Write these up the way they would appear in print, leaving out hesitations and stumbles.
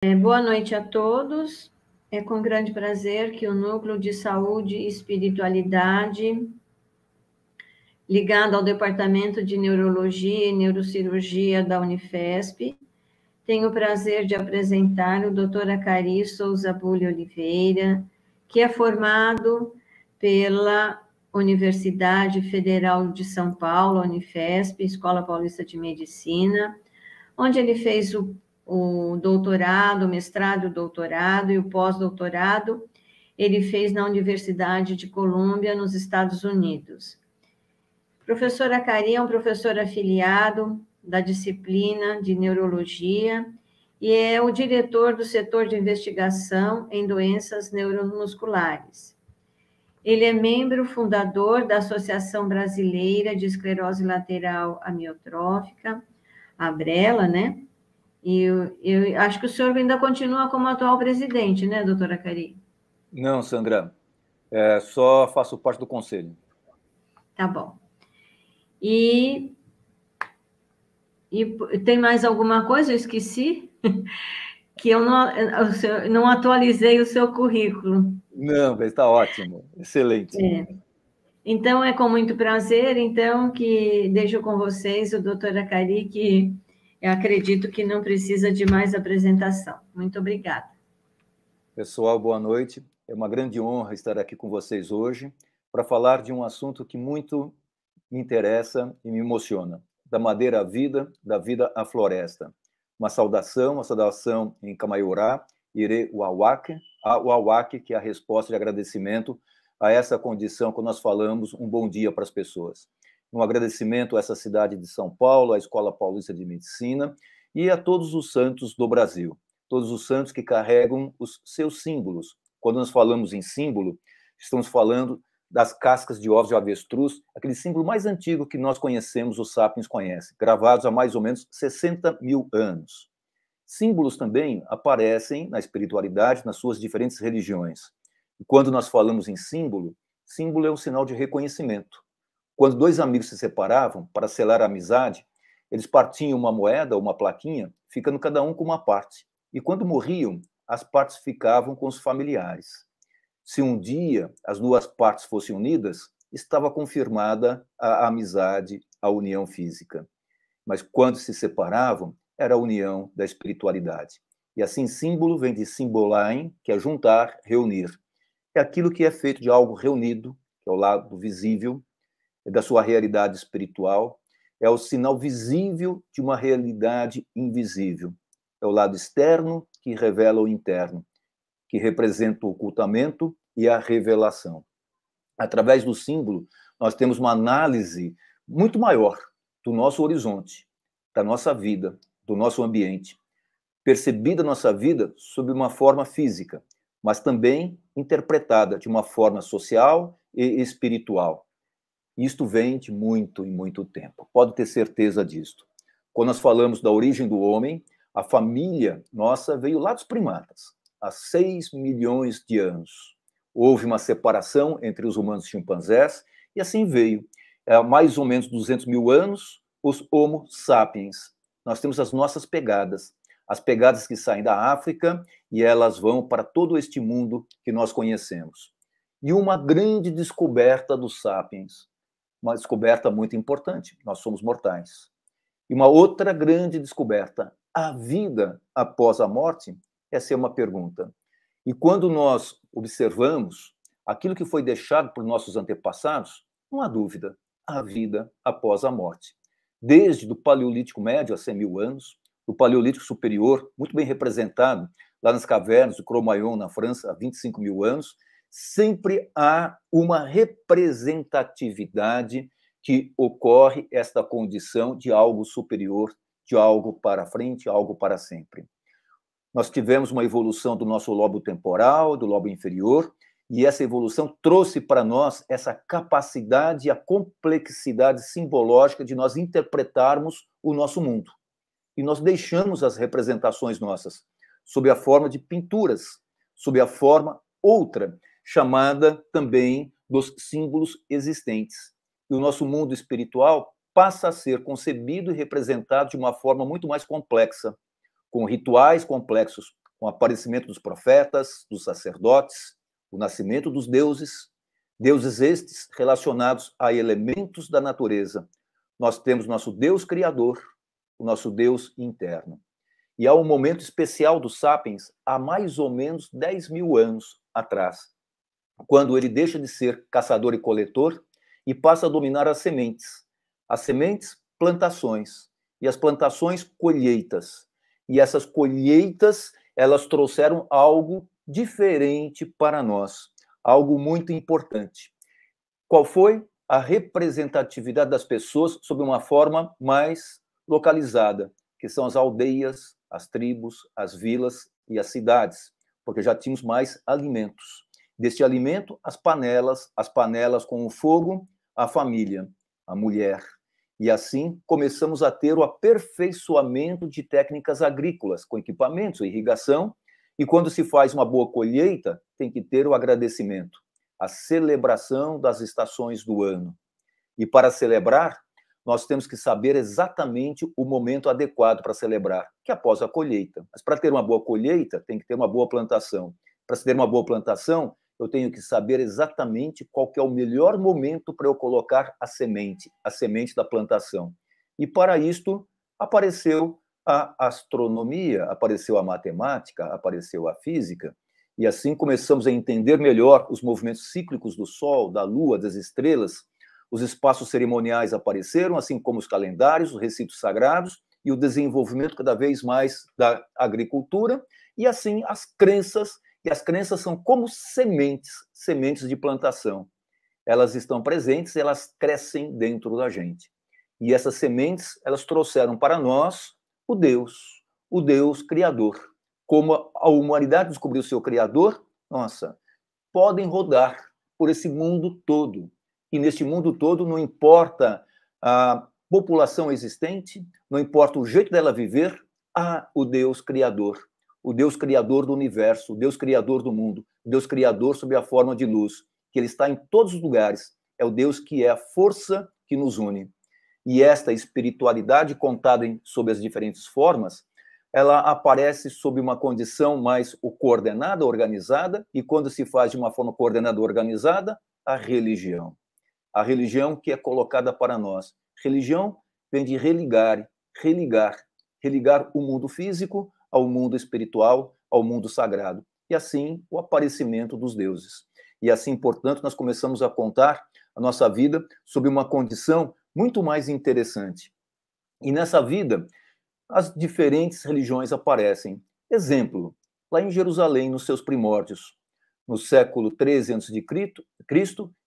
Boa noite a todos. É com grande prazer que o Núcleo de Saúde e Espiritualidade, ligado ao Departamento de Neurologia e Neurocirurgia da Unifesp, tem o prazer de apresentar o Dr. Acari Souza Bulli Oliveira, que é formado pela Universidade Federal de São Paulo, Unifesp, Escola Paulista de Medicina, onde ele fez o doutorado, o mestrado, o doutorado e o pós-doutorado, ele fez na Universidade de Colômbia, nos Estados Unidos. O professor Acari é um professor afiliado da disciplina de neurologia e é o diretor do setor de investigação em doenças neuromusculares. Ele é membro fundador da Associação Brasileira de Esclerose Lateral Amiotrófica, a BRELA, né? E eu acho que o senhor ainda continua como atual presidente, né, doutora Acari? Não, Sandra, só faço parte do conselho. Tá bom. E tem mais alguma coisa? Eu esqueci que eu não atualizei o seu currículo. Não, está ótimo, excelente. Então, é com muito prazer, então, que deixo com vocês o doutor Acari, que eu acredito que não precisa de mais apresentação. Muito obrigada. Pessoal, boa noite. É uma grande honra estar aqui com vocês hoje para falar de um assunto que muito me interessa e me emociona. Da madeira à vida, da vida à floresta. Uma saudação em Camaiorá, Ire Uauaque, que é a resposta de agradecimento a essa condição que nós falamos, um bom dia para as pessoas. Um agradecimento a essa cidade de São Paulo, à Escola Paulista de Medicina e a todos os santos do Brasil, todos os santos que carregam os seus símbolos. Quando nós falamos em símbolo, estamos falando das cascas de ovos de avestruz, aquele símbolo mais antigo que nós conhecemos, os sapiens conhecem, gravados há mais ou menos 60 mil anos. Símbolos também aparecem na espiritualidade, nas suas diferentes religiões. E quando nós falamos em símbolo, símbolo é um sinal de reconhecimento. Quando dois amigos se separavam, para selar a amizade, eles partiam uma moeda, uma plaquinha, ficando cada um com uma parte. E quando morriam, as partes ficavam com os familiares. Se um dia as duas partes fossem unidas, estava confirmada a amizade, a união física. Mas quando se separavam, era a união da espiritualidade. E assim, símbolo vem de symbolain, que é juntar, reunir. É aquilo que é feito de algo reunido, que é o lado visível, da sua realidade espiritual, é o sinal visível de uma realidade invisível. É o lado externo que revela o interno, que representa o ocultamento e a revelação. Através do símbolo, nós temos uma análise muito maior do nosso horizonte, da nossa vida, do nosso ambiente, percebida nossa vida sob uma forma física, mas também interpretada de uma forma social e espiritual. Isto vem de muito e muito tempo. Pode ter certeza disto. Quando nós falamos da origem do homem, a família nossa veio lá dos primatas, há 6 milhões de anos. Houve uma separação entre os humanos e os chimpanzés, e assim veio. Há mais ou menos 200 mil anos, os Homo sapiens. Nós temos as nossas pegadas, as pegadas que saem da África e elas vão para todo este mundo que nós conhecemos. E uma grande descoberta dos sapiens, uma descoberta muito importante, nós somos mortais. E uma outra grande descoberta, a vida após a morte, essa é uma pergunta. E quando nós observamos aquilo que foi deixado por nossos antepassados, não há dúvida, a vida após a morte. Desde o Paleolítico Médio, há 100 mil anos, o Paleolítico Superior, muito bem representado lá nas cavernas do Cro-Magnon, na França, há 25 mil anos, sempre há uma representatividade que ocorre esta condição de algo superior, de algo para frente, algo para sempre. Nós tivemos uma evolução do nosso lobo temporal, do lobo inferior, e essa evolução trouxe para nós essa capacidade e a complexidade simbológica de nós interpretarmos o nosso mundo. E nós deixamos as representações nossas sob a forma de pinturas, sob a forma outra, chamada também dos símbolos existentes. E o nosso mundo espiritual passa a ser concebido e representado de uma forma muito mais complexa, com rituais complexos, com o aparecimento dos profetas, dos sacerdotes, o nascimento dos deuses, deuses estes relacionados a elementos da natureza. Nós temos nosso Deus criador, o nosso Deus interno. E há um momento especial dos Sapiens, há mais ou menos 10 mil anos atrás, quando ele deixa de ser caçador e coletor e passa a dominar as sementes. As sementes, plantações, e as plantações, colheitas. E essas colheitas, elas trouxeram algo diferente para nós, algo muito importante. Qual foi? A representatividade das pessoas sob uma forma mais localizada, que são as aldeias, as tribos, as vilas e as cidades, porque já tínhamos mais alimentos. Deste alimento, as panelas com o fogo, a família, a mulher. E assim começamos a ter o aperfeiçoamento de técnicas agrícolas, com equipamentos, irrigação, e quando se faz uma boa colheita, tem que ter o agradecimento, a celebração das estações do ano. E para celebrar, nós temos que saber exatamente o momento adequado para celebrar, que é após a colheita. Mas para ter uma boa colheita, tem que ter uma boa plantação. Para se ter uma boa plantação, eu tenho que saber exatamente qual que é o melhor momento para eu colocar a semente da plantação. E para isto, apareceu a astronomia, apareceu a matemática, apareceu a física, e assim começamos a entender melhor os movimentos cíclicos do Sol, da Lua, das estrelas. Os espaços cerimoniais apareceram, assim como os calendários, os recintos sagrados e o desenvolvimento cada vez mais da agricultura, e assim as crenças, e as crenças são como sementes de plantação. Elas estão presentes, elas crescem dentro da gente. E essas sementes, elas trouxeram para nós o Deus criador. Como a humanidade descobriu o seu criador, nossa, podem rodar por esse mundo todo. E neste mundo todo, não importa a população existente, não importa o jeito dela viver, há o Deus criador do universo, o Deus criador do mundo, o Deus criador sob a forma de luz, que ele está em todos os lugares. É o Deus que é a força que nos une. E esta espiritualidade contada sob as diferentes formas, ela aparece sob uma condição mais coordenada, organizada, e quando se faz de uma forma coordenada, organizada, a religião. A religião que é colocada para nós. Religião vem de religar o mundo físico ao mundo espiritual, ao mundo sagrado. E assim, o aparecimento dos deuses. E assim, portanto, nós começamos a contar a nossa vida sob uma condição muito mais interessante. E nessa vida, as diferentes religiões aparecem. Exemplo, lá em Jerusalém, nos seus primórdios, no século 13 a.C.,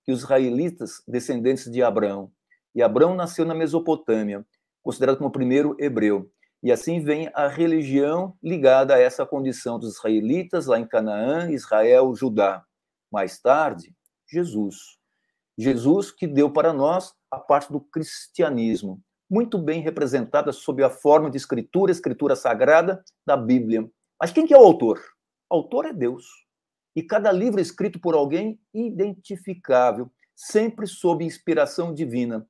que os israelitas, descendentes de Abraão, e Abraão nasceu na Mesopotâmia, considerado como o primeiro hebreu. E assim vem a religião ligada a essa condição dos israelitas, lá em Canaã, Israel, Judá. Mais tarde, Jesus. Jesus que deu para nós a parte do cristianismo, muito bem representada sob a forma de escritura sagrada da Bíblia. Mas quem que é o autor? O autor é Deus. E cada livro é escrito por alguém identificável, sempre sob inspiração divina.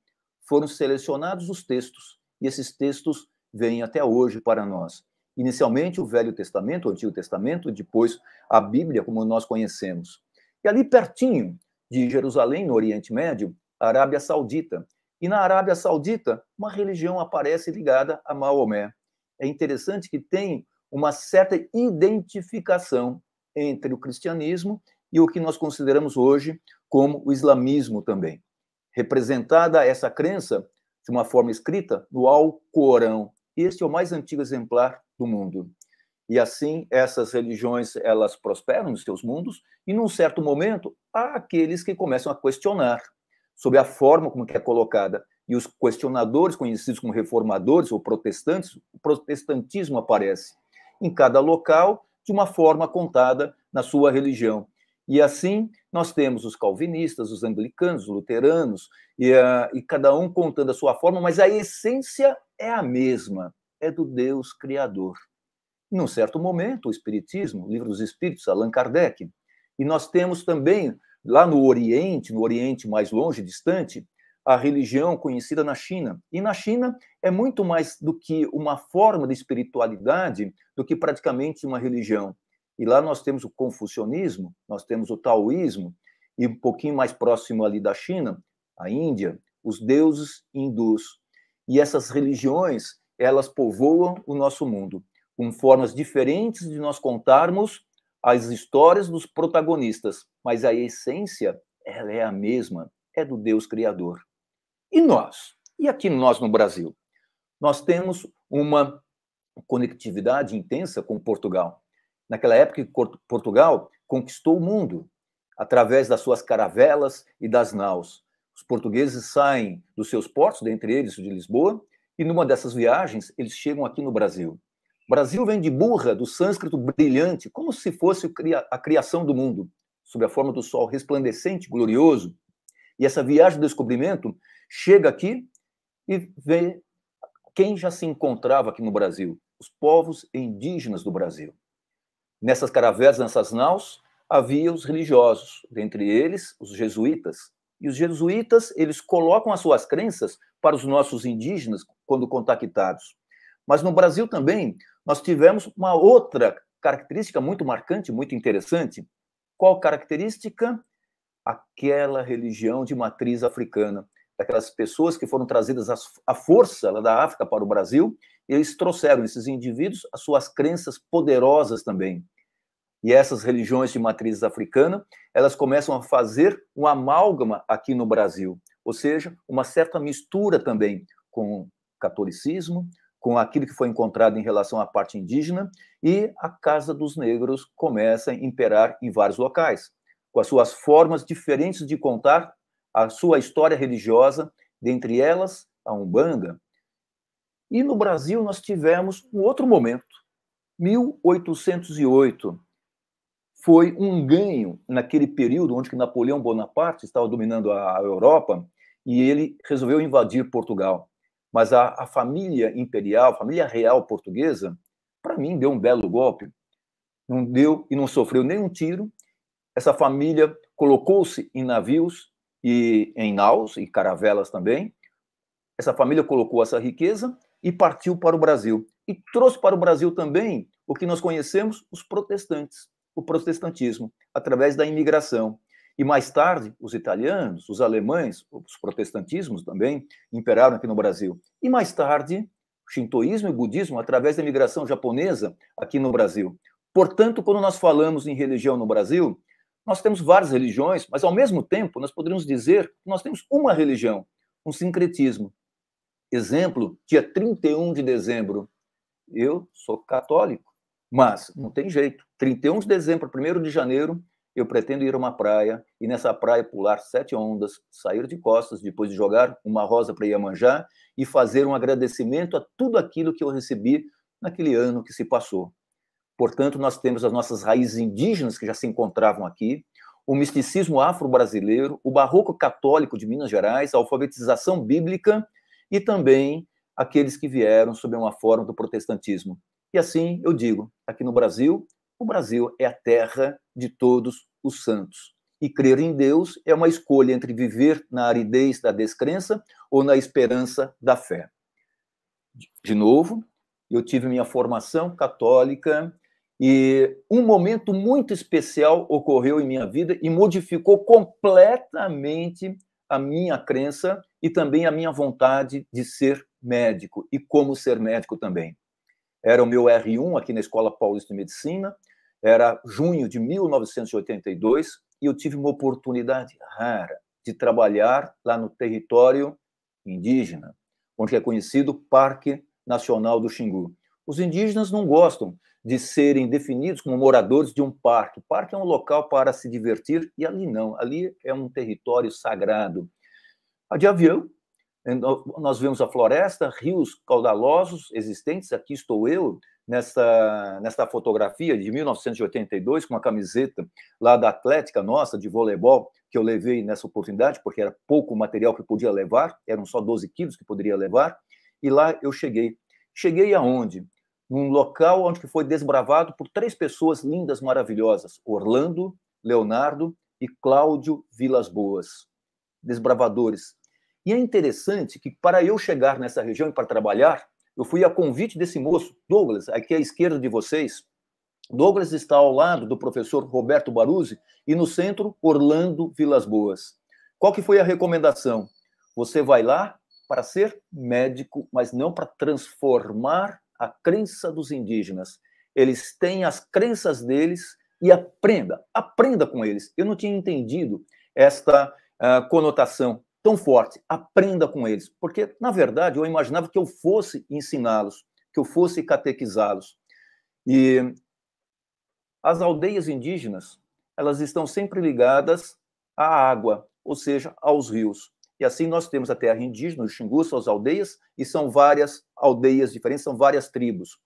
Foram selecionados os textos, e esses textos vêm até hoje para nós. Inicialmente o Velho Testamento, o Antigo Testamento, depois a Bíblia, como nós conhecemos. E ali pertinho de Jerusalém, no Oriente Médio, a Arábia Saudita. E na Arábia Saudita, uma religião aparece ligada a Maomé. É interessante que tem uma certa identificação entre o cristianismo e o que nós consideramos hoje como o islamismo também. Representada essa crença de uma forma escrita no Alcorão. Este é o mais antigo exemplar do mundo. E assim, essas religiões, elas prosperam nos seus mundos, e num certo momento, há aqueles que começam a questionar sobre a forma como que é colocada. E os questionadores, conhecidos como reformadores ou protestantes, o protestantismo aparece em cada local de uma forma contada na sua religião. E assim, nós temos os calvinistas, os anglicanos, os luteranos, e cada um contando a sua forma, mas a essência é a mesma, é do Deus Criador. E, num certo momento, o Espiritismo, o Livro dos Espíritos, Allan Kardec, e nós temos também, lá no Oriente mais longe, distante, a religião conhecida na China. E na China é muito mais do que uma forma de espiritualidade do que praticamente uma religião. E lá nós temos o confucionismo, nós temos o taoísmo, e um pouquinho mais próximo ali da China, a Índia, os deuses hindus. E essas religiões, elas povoam o nosso mundo, com formas diferentes de nós contarmos as histórias dos protagonistas, mas a essência, ela é a mesma, é do Deus Criador. E nós? E aqui nós no Brasil? Nós temos uma conectividade intensa com Portugal. Naquela época, Portugal conquistou o mundo através das suas caravelas e das naus. Os portugueses saem dos seus portos, dentre eles o de Lisboa, e numa dessas viagens eles chegam aqui no Brasil. Brasil vem de burra, do sânscrito brilhante, como se fosse a criação do mundo, sob a forma do sol resplandecente, glorioso. E essa viagem de descobrimento chega aqui e vê quem já se encontrava aqui no Brasil, os povos indígenas do Brasil. Nessas caravelas, nessas naus, havia os religiosos, dentre eles os jesuítas. E os jesuítas, eles colocam as suas crenças para os nossos indígenas quando contactados. Mas no Brasil também, nós tivemos uma outra característica muito marcante, muito interessante. Qual característica? Aquela religião de matriz africana, daquelas pessoas que foram trazidas à força lá da África para o Brasil, e eles trouxeram, esses indivíduos, as suas crenças poderosas também. E essas religiões de matriz africana, elas começam a fazer um amálgama aqui no Brasil, ou seja, uma certa mistura também com o catolicismo, com aquilo que foi encontrado em relação à parte indígena, e a Casa dos Negros começa a imperar em vários locais, com as suas formas diferentes de contar a sua história religiosa, dentre elas a Umbanda. E no Brasil nós tivemos um outro momento, 1808, foi um ganho naquele período onde Napoleão Bonaparte estava dominando a Europa e ele resolveu invadir Portugal. Mas a família imperial, a família real portuguesa, para mim, deu um belo golpe. Não deu e não sofreu nenhum tiro. Essa família colocou-se em navios e em naus e caravelas também. Essa família colocou essa riqueza e partiu para o Brasil. E trouxe para o Brasil também o que nós conhecemos, os protestantes, o protestantismo, através da imigração. E mais tarde, os italianos, os alemães, os protestantismos também imperaram aqui no Brasil. E mais tarde, o shintoísmo e o budismo, através da imigração japonesa aqui no Brasil. Portanto, quando nós falamos em religião no Brasil, nós temos várias religiões, mas, ao mesmo tempo, nós poderíamos dizer que nós temos uma religião, um sincretismo. Exemplo, dia 31 de dezembro. Eu sou católico, mas não tem jeito. 31 de dezembro, 1º de janeiro, eu pretendo ir a uma praia e nessa praia pular 7 ondas, sair de costas, depois de jogar uma rosa para Iemanjá e fazer um agradecimento a tudo aquilo que eu recebi naquele ano que se passou. Portanto, nós temos as nossas raízes indígenas que já se encontravam aqui, o misticismo afro-brasileiro, o barroco católico de Minas Gerais, a alfabetização bíblica e também aqueles que vieram sob uma forma do protestantismo. E assim, eu digo, aqui no Brasil, o Brasil é a terra de todos os santos. E crer em Deus é uma escolha entre viver na aridez da descrença ou na esperança da fé. De novo, eu tive minha formação católica e um momento muito especial ocorreu em minha vida e modificou completamente a minha crença e também a minha vontade de ser médico e como ser médico também. Era o meu R1 aqui na Escola Paulista de Medicina, era junho de 1982, e eu tive uma oportunidade rara de trabalhar lá no território indígena, onde é conhecido Parque Nacional do Xingu. Os indígenas não gostam de serem definidos como moradores de um parque. O parque é um local para se divertir, e ali não, ali é um território sagrado. De avião, nós vemos a floresta, rios caudalosos existentes. Aqui estou eu, nesta fotografia de 1982, com uma camiseta lá da Atlética nossa, de voleibol, que eu levei nessa oportunidade, porque era pouco material que eu podia levar, eram só 12 quilos que poderia levar, e lá eu cheguei. Cheguei aonde? Num local onde foi desbravado por 3 pessoas lindas, maravilhosas, Orlando, Leonardo e Cláudio Vilas Boas, desbravadores. E é interessante que, para eu chegar nessa região e para trabalhar, eu fui a convite desse moço, Douglas, aqui à esquerda de vocês. Douglas está ao lado do professor Roberto Baruzzi e no centro, Orlando Vilas Boas. Qual que foi a recomendação? Você vai lá para ser médico, mas não para transformar a crença dos indígenas. Eles têm as crenças deles e aprenda com eles. Eu não tinha entendido esta conotação tão forte, aprenda com eles, porque, na verdade, eu imaginava que eu fosse ensiná-los, que eu fosse catequizá-los. E as aldeias indígenas, elas estão sempre ligadas à água, ou seja, aos rios. E assim nós temos a terra indígena, os Xingus, são as aldeias, e são várias aldeias diferentes, são várias tribos.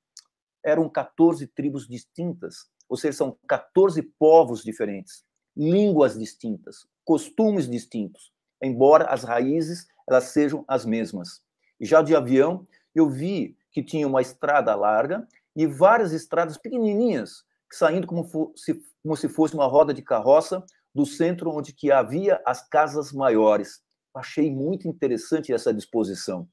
Eram 14 tribos distintas, ou seja, são 14 povos diferentes, línguas distintas, costumes distintos, embora as raízes elas sejam as mesmas. E já de avião, eu vi que tinha uma estrada larga e várias estradas pequenininhas, saindo como se fosse uma roda de carroça do centro onde que havia as casas maiores. Achei muito interessante essa disposição.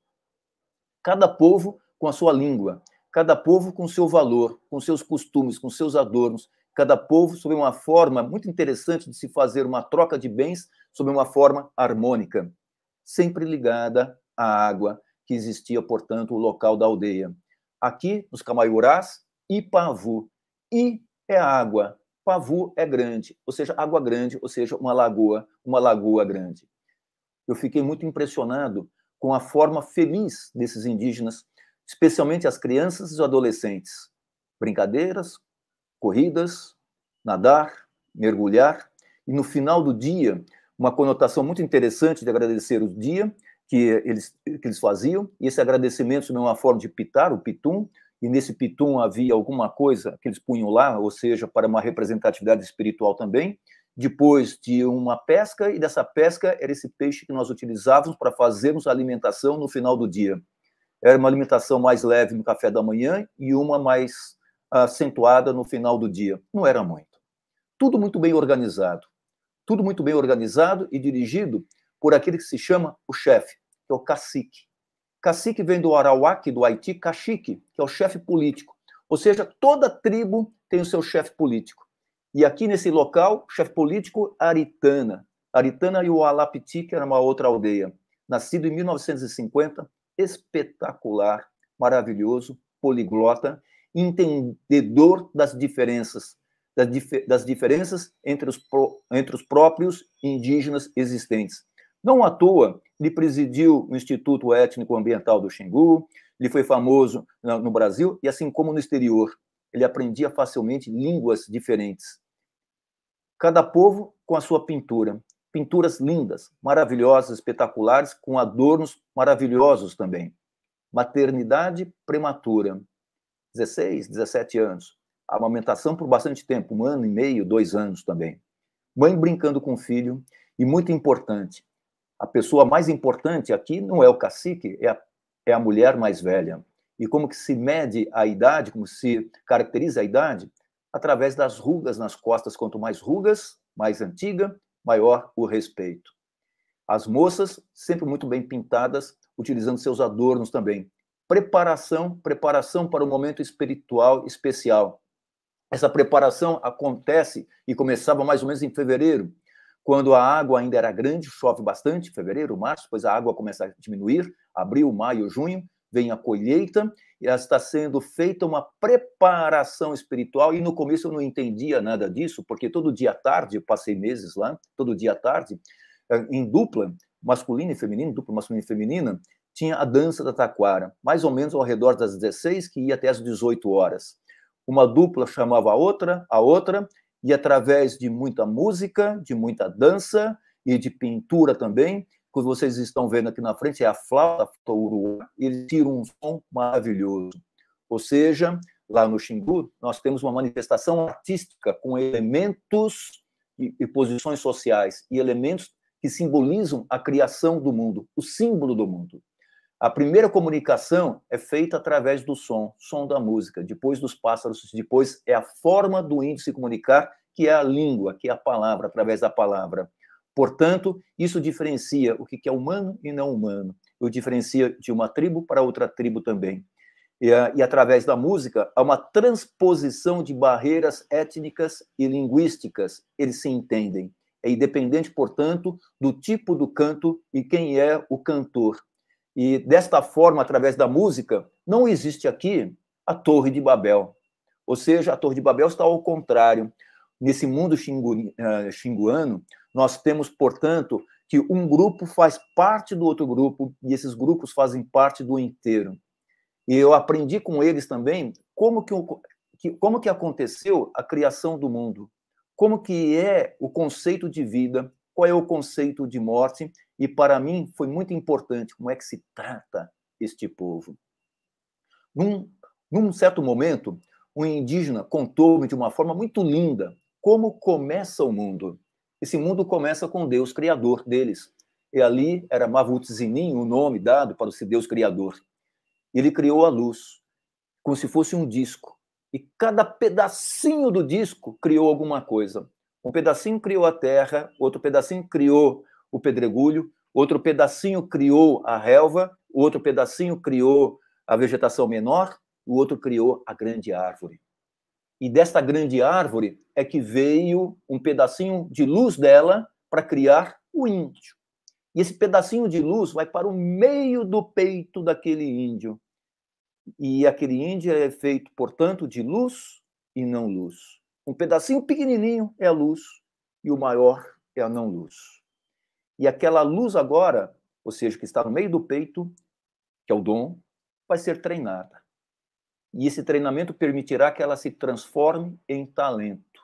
Cada povo com a sua língua, cada povo com seu valor, com seus costumes, com seus adornos, cada povo sob uma forma muito interessante de se fazer uma troca de bens sob uma forma harmônica, sempre ligada à água que existia, portanto, o local da aldeia. Aqui, nos Camaiurás, Ipavu. I é água, Pavu é grande, ou seja, água grande, ou seja, uma lagoa grande. Eu fiquei muito impressionado com a forma feliz desses indígenas, especialmente as crianças e os adolescentes. Brincadeiras, corridas, nadar, mergulhar, e no final do dia, uma conotação muito interessante de agradecer o dia que eles faziam, e esse agradecimento sob uma forma de pitar, o pitum, e nesse pitum havia alguma coisa que eles punham lá, ou seja, para uma representatividade espiritual também, depois de uma pesca, e dessa pesca era esse peixe que nós utilizávamos para fazermos a alimentação no final do dia. Era uma alimentação mais leve no café da manhã e uma mais acentuada no final do dia. Não era muito. Tudo muito bem organizado. Tudo muito bem organizado e dirigido por aquele que se chama o chefe, que é o cacique. Cacique vem do Arawak, do Haiti, cacique, que é o chefe político. Ou seja, toda tribo tem o seu chefe político. E aqui nesse local, chefe político, Aritana. Aritana e o Alapiti, que era uma outra aldeia. Nascido em 1950, espetacular, maravilhoso, poliglota, entendedor das diferenças, entre os próprios indígenas existentes. Não à toa, ele presidiu o Instituto Étnico Ambiental do Xingu, ele foi famoso no Brasil, e assim como no exterior, ele aprendia facilmente línguas diferentes. Cada povo com a sua pintura. Pinturas lindas, maravilhosas, espetaculares, com adornos maravilhosos também. Maternidade prematura, 16, 17 anos. Amamentação por bastante tempo, 1 ano e meio, 2 anos também. Mãe brincando com o filho, e muito importante, a pessoa mais importante aqui não é o cacique, é a mulher mais velha. E como que se mede a idade, como se caracteriza a idade? Através das rugas nas costas. Quanto mais rugas, mais antiga, maior o respeito. As moças, sempre muito bem pintadas, utilizando seus adornos também. Preparação para o momento espiritual especial. Essa preparação acontece e começava mais ou menos em fevereiro, quando a água ainda era grande, chove bastante, fevereiro, março, depois a água começa a diminuir, abril, maio, junho, vem a colheita, e está sendo feita uma preparação espiritual, e no começo eu não entendia nada disso, porque todo dia à tarde, eu passei meses lá, todo dia à tarde, em dupla, masculina e feminina, dupla masculina e feminina, tinha a dança da taquara, mais ou menos ao redor das 16, que ia até as 18 horas. Uma dupla chamava a outra, e através de muita música, de muita dança e de pintura também, que vocês estão vendo aqui na frente, é a flauta uruá, e eles tiram um som maravilhoso. Ou seja, lá no Xingu, nós temos uma manifestação artística com elementos e posições sociais, e elementos que simbolizam a criação do mundo, o símbolo do mundo. A primeira comunicação é feita através do som da música, depois dos pássaros, depois é a forma do índio se comunicar, que é a língua, que é a palavra, através da palavra. Portanto, isso diferencia o que é humano e não humano. O diferencia de uma tribo para outra tribo também. E através da música, há uma transposição de barreiras étnicas e linguísticas. Eles se entendem. É independente, portanto, do tipo do canto e quem é o cantor. E desta forma, através da música, não existe aqui a Torre de Babel. Ou seja, a Torre de Babel está ao contrário. Nesse mundo xinguano, nós temos, portanto, que um grupo faz parte do outro grupo e esses grupos fazem parte do inteiro. E eu aprendi com eles também como que aconteceu a criação do mundo, como que é o conceito de vida, qual é o conceito de morte, e para mim foi muito importante como é que se trata este povo. Num certo momento, um indígena contou-me de uma forma muito linda como começa o mundo. Esse mundo começa com Deus, criador deles. E ali era Mavutzinim, o nome dado para esse Deus criador. Ele criou a luz, como se fosse um disco. E cada pedacinho do disco criou alguma coisa. Um pedacinho criou a terra, outro pedacinho criou o pedregulho, outro pedacinho criou a relva, outro pedacinho criou a vegetação menor, o outro criou a grande árvore. E desta grande árvore é que veio um pedacinho de luz dela para criar o índio. E esse pedacinho de luz vai para o meio do peito daquele índio. E aquele índio é feito, portanto, de luz e não luz. Um pedacinho pequenininho é a luz e o maior é a não luz. E aquela luz agora, ou seja, que está no meio do peito, que é o dom, vai ser treinada. E esse treinamento permitirá que ela se transforme em talento.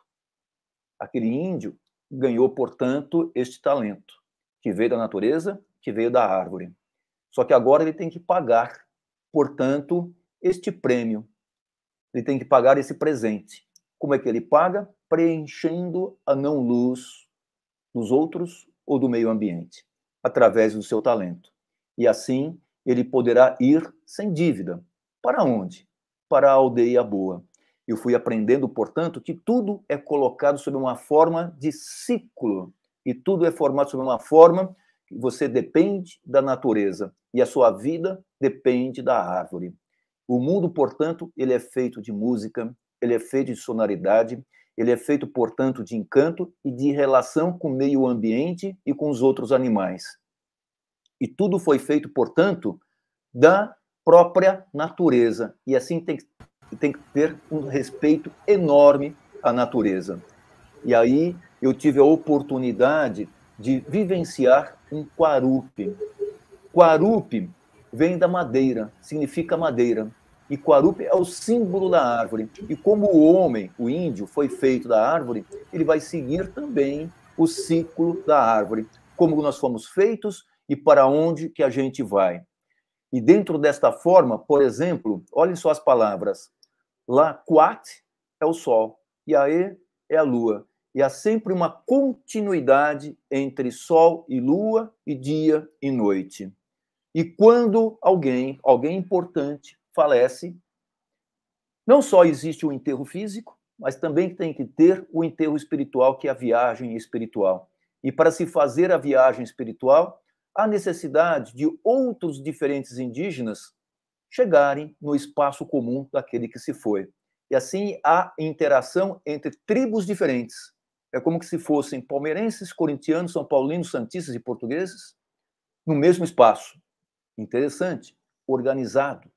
Aquele índio ganhou, portanto, este talento, que veio da natureza, que veio da árvore. Só que agora ele tem que pagar, portanto, este prêmio. Ele tem que pagar esse presente. Como é que ele paga? Preenchendo a não-luz dos outros ou do meio ambiente, através do seu talento. E assim, ele poderá ir sem dívida. Para onde? Para a aldeia boa. Eu fui aprendendo, portanto, que tudo é colocado sob uma forma de ciclo. E tudo é formado sob uma forma que você depende da natureza. E a sua vida depende da árvore. O mundo, portanto, ele é feito de música, ele é feito de sonoridade, ele é feito, portanto, de encanto e de relação com o meio ambiente e com os outros animais. E tudo foi feito, portanto, da própria natureza. E assim tem que ter um respeito enorme à natureza. E aí eu tive a oportunidade de vivenciar um quarupi. Quarupi vem da madeira, significa madeira. E quarupi é o símbolo da árvore. E como o homem, o índio, foi feito da árvore, ele vai seguir também o ciclo da árvore. Como nós fomos feitos e para onde que a gente vai. E dentro desta forma, por exemplo, olhem só as palavras. Lá, Quat é o sol, e Aê é a lua. E há sempre uma continuidade entre sol e lua, e dia e noite. E quando alguém importante, falece, não só existe o enterro físico, mas também tem que ter o enterro espiritual, que é a viagem espiritual. E para se fazer a viagem espiritual, há necessidade de outros diferentes indígenas chegarem no espaço comum daquele que se foi. E assim há interação entre tribos diferentes. É como se fossem palmeirenses, corintianos, são paulinos, santistas e portugueses no mesmo espaço. Interessante, organizado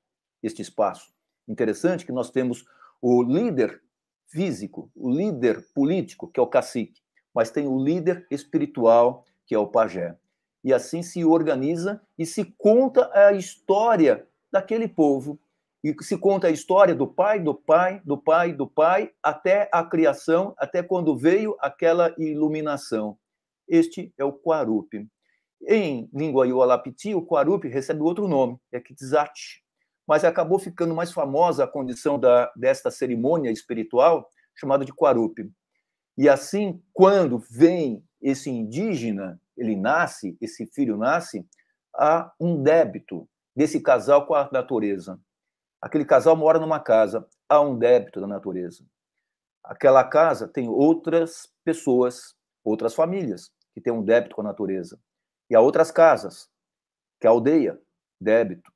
este espaço. Interessante que nós temos o líder físico, o líder político, que é o cacique, mas tem o líder espiritual, que é o pajé. E assim se organiza e se conta a história daquele povo. E se conta a história do pai, do pai, do pai, do pai, até a criação, até quando veio aquela iluminação. Este é o Quarupi. Em língua Iualapiti, o Quarupi recebe outro nome, é Kitsati, mas acabou ficando mais famosa a condição desta cerimônia espiritual chamada de Quarupi. E assim, quando vem esse indígena, ele nasce, esse filho nasce, há um débito desse casal com a natureza. Aquele casal mora numa casa, há um débito da natureza. Aquela casa tem outras pessoas, outras famílias. que tem um débito com a natureza. E há outras casas, que é a aldeia, débito.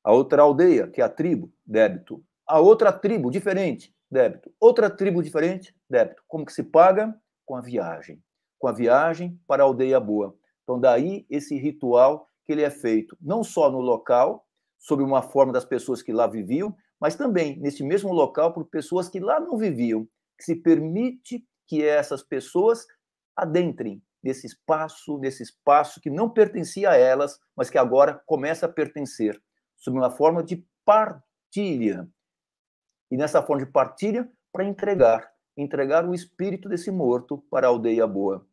A outra aldeia, que é a tribo, débito. A outra tribo diferente, débito. Outra tribo diferente, débito. Como que se paga? Com a viagem. Com a viagem para a aldeia boa. Então, daí esse ritual que ele é feito, não só no local, sob uma forma das pessoas que lá viviam, mas também nesse mesmo local por pessoas que lá não viviam, que se permite que essas pessoas adentrem nesse espaço que não pertencia a elas, mas que agora começa a pertencer, sob uma forma de partilha. E nessa forma de partilha, para entregar o espírito desse morto para a aldeia boa.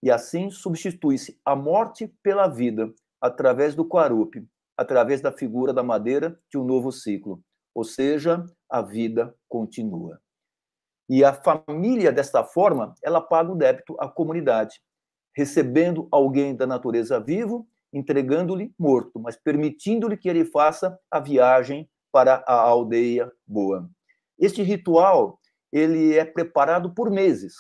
E assim substitui-se a morte pela vida, através do Quarupi, através da figura da madeira de um novo ciclo. Ou seja, a vida continua. E a família, desta forma, ela paga o débito à comunidade, recebendo alguém da natureza vivo, entregando-lhe morto, mas permitindo-lhe que ele faça a viagem para a aldeia boa. Este ritual, ele é preparado por meses.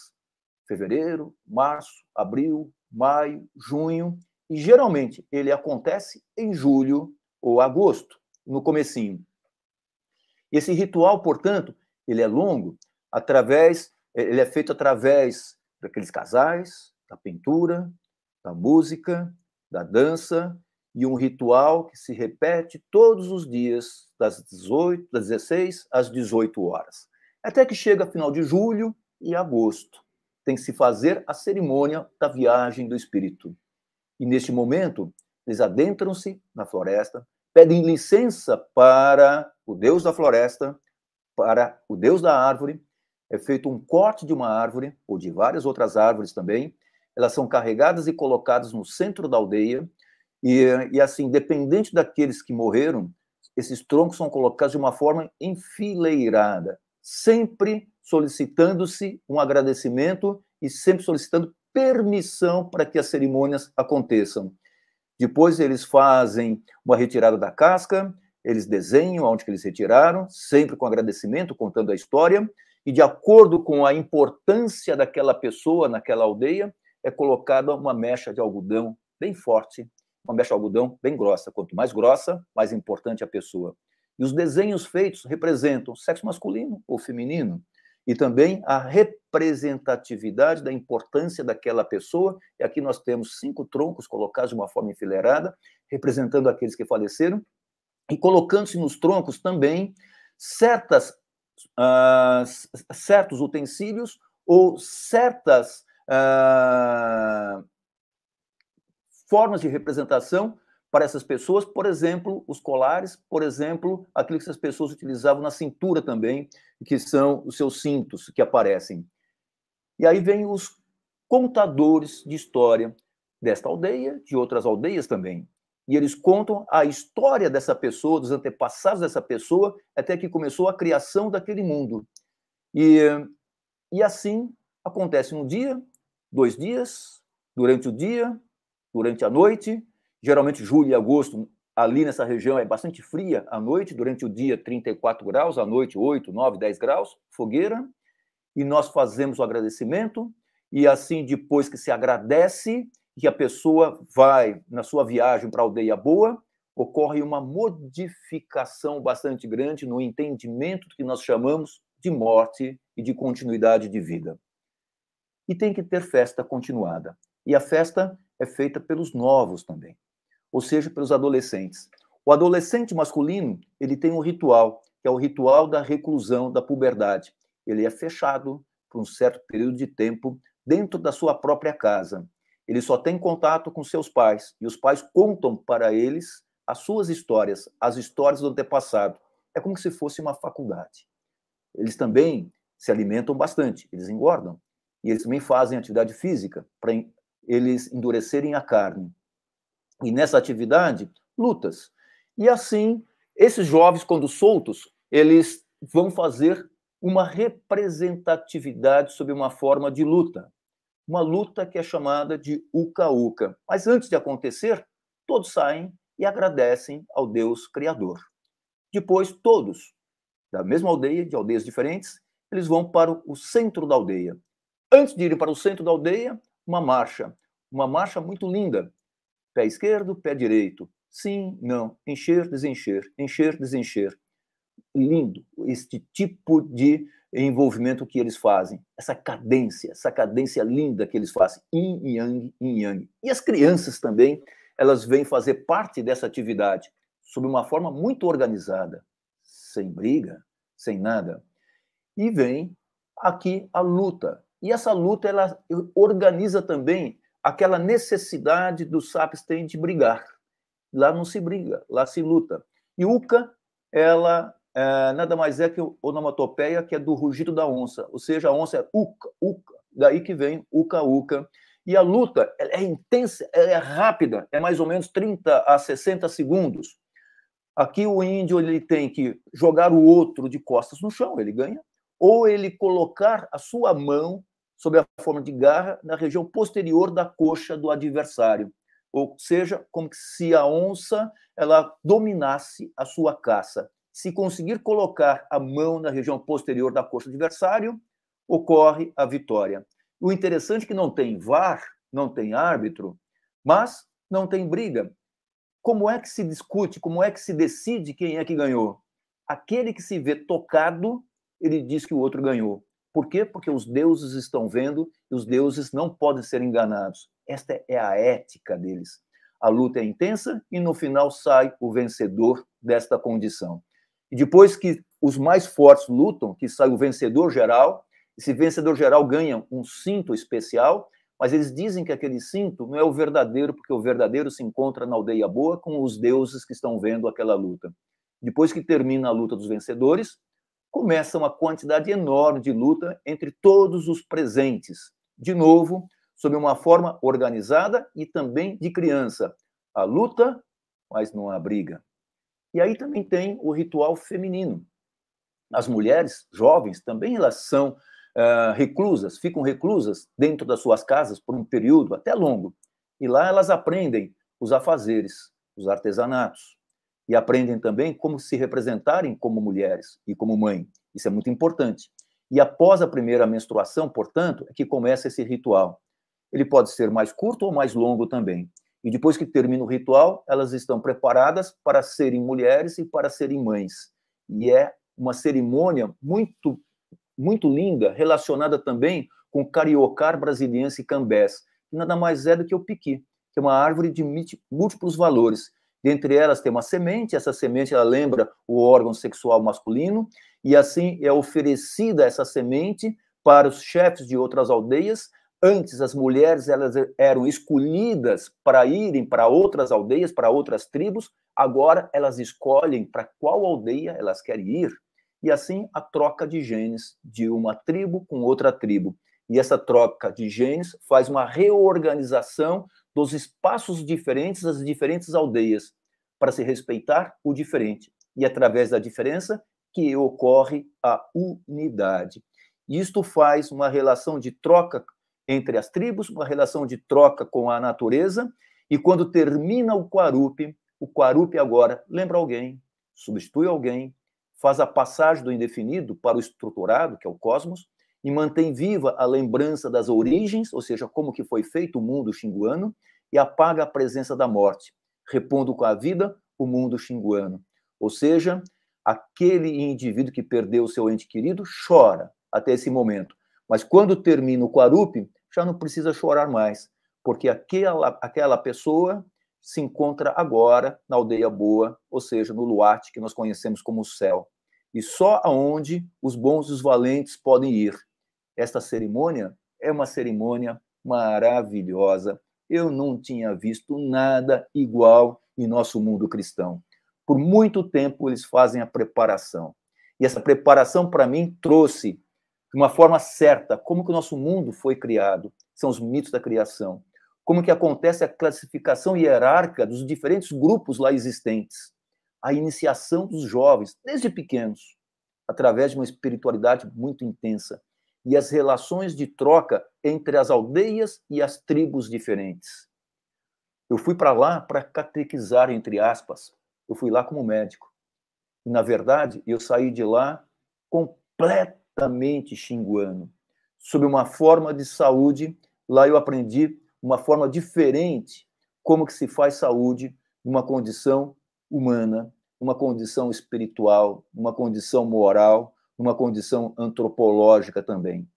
Fevereiro, março, abril, maio, junho, e geralmente ele acontece em julho ou agosto, no comecinho. Esse ritual, portanto, ele é longo, ele é feito através daqueles casais, da pintura, da música, da dança, e um ritual que se repete todos os dias, das 16 às 18 horas. Até que chega final de julho e agosto. Tem que se fazer a cerimônia da viagem do espírito. E neste momento, eles adentram-se na floresta, pedem licença para o deus da floresta, para o deus da árvore, é feito um corte de uma árvore, ou de várias outras árvores também, elas são carregadas e colocadas no centro da aldeia, e assim, independente daqueles que morreram, esses troncos são colocados de uma forma enfileirada, sempre solicitando-se um agradecimento e sempre solicitando permissão para que as cerimônias aconteçam. Depois eles fazem uma retirada da casca, eles desenham onde que eles retiraram, sempre com agradecimento, contando a história, e de acordo com a importância daquela pessoa naquela aldeia, é colocada uma mecha de algodão bem forte, uma mecha de algodão bem grossa. Quanto mais grossa, mais importante a pessoa. E os desenhos feitos representam sexo masculino ou feminino, e também a representatividade da importância daquela pessoa. E aqui nós temos 5 troncos colocados de uma forma enfileirada, representando aqueles que faleceram, e colocando-se nos troncos também certos utensílios ou certas formas de representação para essas pessoas, por exemplo, os colares, por exemplo, aquilo que essas pessoas utilizavam na cintura também, que são os seus cintos que aparecem. E aí vem os contadores de história desta aldeia, de outras aldeias também. E eles contam a história dessa pessoa, dos antepassados dessa pessoa, até que começou a criação daquele mundo. E assim acontece um dia, 2 dias, durante o dia, durante a noite. Geralmente, julho e agosto, ali nessa região, é bastante fria à noite. Durante o dia, 34 graus, à noite, 8, 9, 10 graus, fogueira. E nós fazemos o agradecimento. E assim, depois que se agradece, que a pessoa vai na sua viagem para a aldeia boa, ocorre uma modificação bastante grande no entendimento do que nós chamamos de morte e de continuidade de vida. E tem que ter festa continuada. E a festa é feita pelos novos também, ou seja, pelos adolescentes. O adolescente masculino, ele tem um ritual, que é o ritual da reclusão, da puberdade. Ele é fechado por um certo período de tempo dentro da sua própria casa. Ele só tem contato com seus pais, e os pais contam para eles as suas histórias, as histórias do antepassado. É como se fosse uma faculdade. Eles também se alimentam bastante, eles engordam, e eles também fazem atividade física para eles endurecerem a carne. E nessa atividade, lutas. E assim, esses jovens, quando soltos, eles vão fazer uma representatividade sob uma forma de luta. Uma luta que é chamada de uca-uca. Mas antes de acontecer, todos saem e agradecem ao Deus Criador. Depois, todos, da mesma aldeia, de aldeias diferentes, eles vão para o centro da aldeia. Antes de irem para o centro da aldeia, uma marcha. uma marcha muito linda. Pé esquerdo, pé direito. Sim, não. Encher, desencher. Encher, desencher. Lindo este tipo de envolvimento que eles fazem. Essa cadência linda que eles fazem. Yin, yang, yin, yang. E as crianças também, elas vêm fazer parte dessa atividade, sob uma forma muito organizada, sem briga, sem nada. E vem aqui a luta. E essa luta, ela organiza também aquela necessidade dos sapiens têm de brigar. Lá não se briga, lá se luta. E Uka, ela nada mais é que onomatopeia, que é do rugido da onça. Ou seja, a onça é Uka, Uka. Daí que vem Uka, Uka. E a luta é intensa, é rápida, é mais ou menos 30 a 60 segundos. Aqui o índio ele tem que jogar o outro de costas no chão, ele ganha, ou ele colocar a sua mão sob a forma de garra na região posterior da coxa do adversário. Ou seja, como se a onça ela dominasse a sua caça. Se conseguir colocar a mão na região posterior da coxa do adversário, ocorre a vitória. O interessante é que não tem VAR, não tem árbitro, mas não tem briga. Como é que se discute, como é que se decide quem é que ganhou? Aquele que se vê tocado, ele diz que o outro ganhou. Por quê? Porque os deuses estão vendo e os deuses não podem ser enganados. Esta é a ética deles. A luta é intensa e no final sai o vencedor desta condição. E depois que os mais fortes lutam, que sai o vencedor geral, esse vencedor geral ganha um cinto especial, mas eles dizem que aquele cinto não é o verdadeiro, porque o verdadeiro se encontra na aldeia boa com os deuses que estão vendo aquela luta. Depois que termina a luta dos vencedores, começa uma quantidade enorme de luta entre todos os presentes. De novo, sob uma forma organizada e também de criança. A luta, mas não há briga. E aí também tem o ritual feminino. As mulheres jovens também elas são reclusas, ficam reclusas dentro das suas casas por um período até longo. E lá elas aprendem os afazeres, os artesanatos. E aprendem também como se representarem como mulheres e como mãe. Isso é muito importante. E após a primeira menstruação, portanto, é que começa esse ritual. Ele pode ser mais curto ou mais longo também. E depois que termina o ritual, elas estão preparadas para serem mulheres e para serem mães. E é uma cerimônia muito, muito linda, relacionada também com o cariocar brasiliense cambés, que nada mais é do que o piqui, que é uma árvore de múltiplos valores. Dentre elas tem uma semente, essa semente ela lembra o órgão sexual masculino, e assim é oferecida essa semente para os chefes de outras aldeias. Antes, as mulheres elas eram escolhidas para irem para outras aldeias, para outras tribos. Agora, elas escolhem para qual aldeia elas querem ir. E assim, a troca de genes de uma tribo com outra tribo. E essa troca de genes faz uma reorganização dos espaços diferentes, das diferentes aldeias, para se respeitar o diferente. E através da diferença que ocorre a unidade. Isto faz uma relação de troca entre as tribos, uma relação de troca com a natureza, e quando termina o Quarupi agora lembra alguém, substitui alguém, faz a passagem do indefinido para o estruturado, que é o cosmos, e mantém viva a lembrança das origens, ou seja, como que foi feito o mundo xinguano, e apaga a presença da morte, repondo com a vida o mundo xinguano. Ou seja, aquele indivíduo que perdeu o seu ente querido chora até esse momento. Mas quando termina o Quarupi, já não precisa chorar mais, porque aquela pessoa se encontra agora na aldeia boa, ou seja, no Luarte, que nós conhecemos como o céu. E só aonde os bons e os valentes podem ir. Esta cerimônia é uma cerimônia maravilhosa. Eu não tinha visto nada igual em nosso mundo cristão. Por muito tempo eles fazem a preparação. E essa preparação, para mim, trouxe de uma forma certa como que o nosso mundo foi criado. São os mitos da criação. Como que acontece a classificação hierárquica dos diferentes grupos lá existentes. A iniciação dos jovens, desde pequenos, através de uma espiritualidade muito intensa. E as relações de troca entre as aldeias e as tribos diferentes. Eu fui para lá para catequizar, entre aspas. Eu fui lá como médico. E, na verdade, eu saí de lá completamente xinguano. Sob uma forma de saúde, lá eu aprendi uma forma diferente como que se faz saúde numa condição humana, numa condição espiritual, numa condição moral, numa condição antropológica também.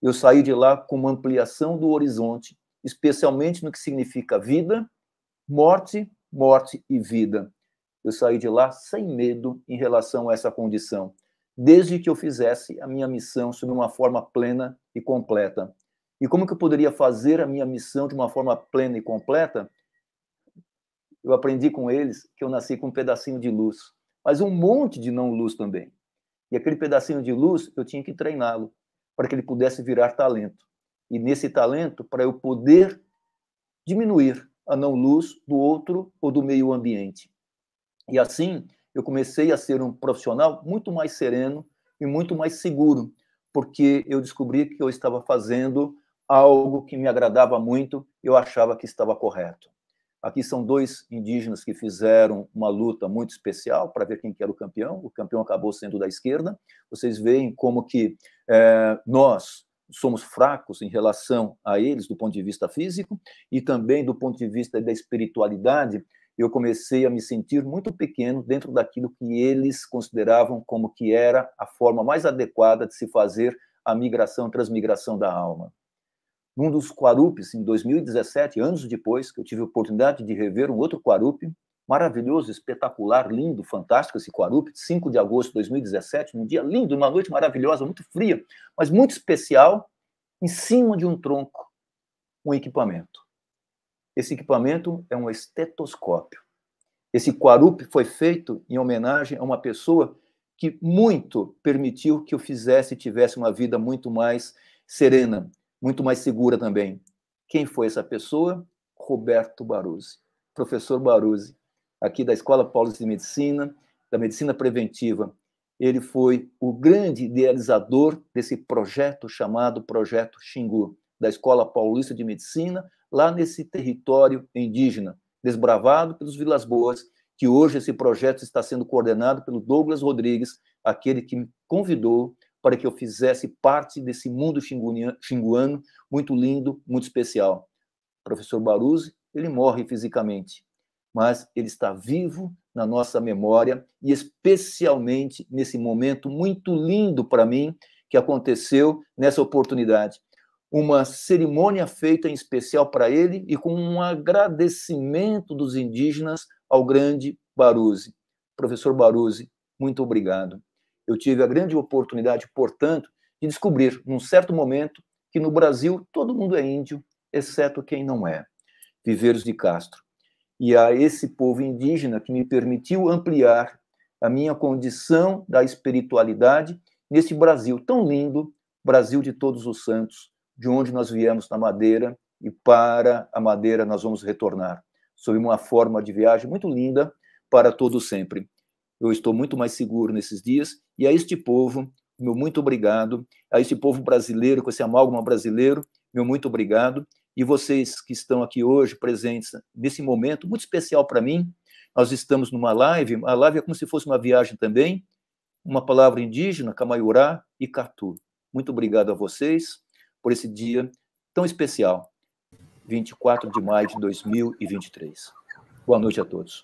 Eu saí de lá com uma ampliação do horizonte, especialmente no que significa vida, morte, morte e vida. Eu saí de lá sem medo em relação a essa condição, desde que eu fizesse a minha missão sob uma forma plena e completa. E como que eu poderia fazer a minha missão de uma forma plena e completa? Eu aprendi com eles que eu nasci com um pedacinho de luz, mas um monte de não-luz também. E aquele pedacinho de luz, eu tinha que treiná-lo para que ele pudesse virar talento. E nesse talento, para eu poder diminuir a não-luz do outro ou do meio ambiente. E assim, eu comecei a ser um profissional muito mais sereno e muito mais seguro, porque eu descobri que eu estava fazendo algo que me agradava muito, eu achava que estava correto. Aqui são 2 indígenas que fizeram uma luta muito especial para ver quem que era o campeão acabou sendo da esquerda. Vocês veem como que nós somos fracos em relação a eles do ponto de vista físico e também do ponto de vista da espiritualidade. Eu comecei a me sentir muito pequeno dentro daquilo que eles consideravam como que era a forma mais adequada de se fazer a migração, a transmigração da alma. Num dos Quarupes, em 2017, anos depois, que eu tive a oportunidade de rever um outro Quarupe, maravilhoso, espetacular, lindo, fantástico esse Quarupe, 5 de agosto de 2017, um dia lindo, uma noite maravilhosa, muito fria, mas muito especial, em cima de um tronco, um equipamento. Esse equipamento é um estetoscópio. Esse Quarupe foi feito em homenagem a uma pessoa que muito permitiu que eu fizesse e tivesse uma vida muito mais serena, muito mais segura também. Quem foi essa pessoa? Roberto Baruzzi, professor Baruzzi, aqui da Escola Paulista de Medicina, da Medicina Preventiva. Ele foi o grande idealizador desse projeto chamado Projeto Xingu, da Escola Paulista de Medicina, lá nesse território indígena, desbravado pelos Vilas Boas, que hoje esse projeto está sendo coordenado pelo Douglas Rodrigues, aquele que me convidou para que eu fizesse parte desse mundo xinguano muito lindo, muito especial. O professor Baruzzi, ele morre fisicamente, mas ele está vivo na nossa memória e especialmente nesse momento muito lindo para mim que aconteceu nessa oportunidade. Uma cerimônia feita em especial para ele e com um agradecimento dos indígenas ao grande Baruzzi. Professor Baruzzi, muito obrigado. Eu tive a grande oportunidade, portanto, de descobrir, num certo momento, que no Brasil todo mundo é índio, exceto quem não é. Viveiros de Castro. E a esse povo indígena que me permitiu ampliar a minha condição da espiritualidade nesse Brasil tão lindo, Brasil de Todos os Santos, de onde nós viemos na Madeira e para a Madeira nós vamos retornar, sob uma forma de viagem muito linda para todo sempre. Eu estou muito mais seguro nesses dias, e a este povo, meu muito obrigado, a este povo brasileiro, com esse amálgama brasileiro, meu muito obrigado, e vocês que estão aqui hoje, presentes nesse momento muito especial para mim, nós estamos numa live, a live é como se fosse uma viagem também, uma palavra indígena, Camaiurá e Catu. Muito obrigado a vocês por esse dia tão especial, 24 de maio de 2023. Boa noite a todos.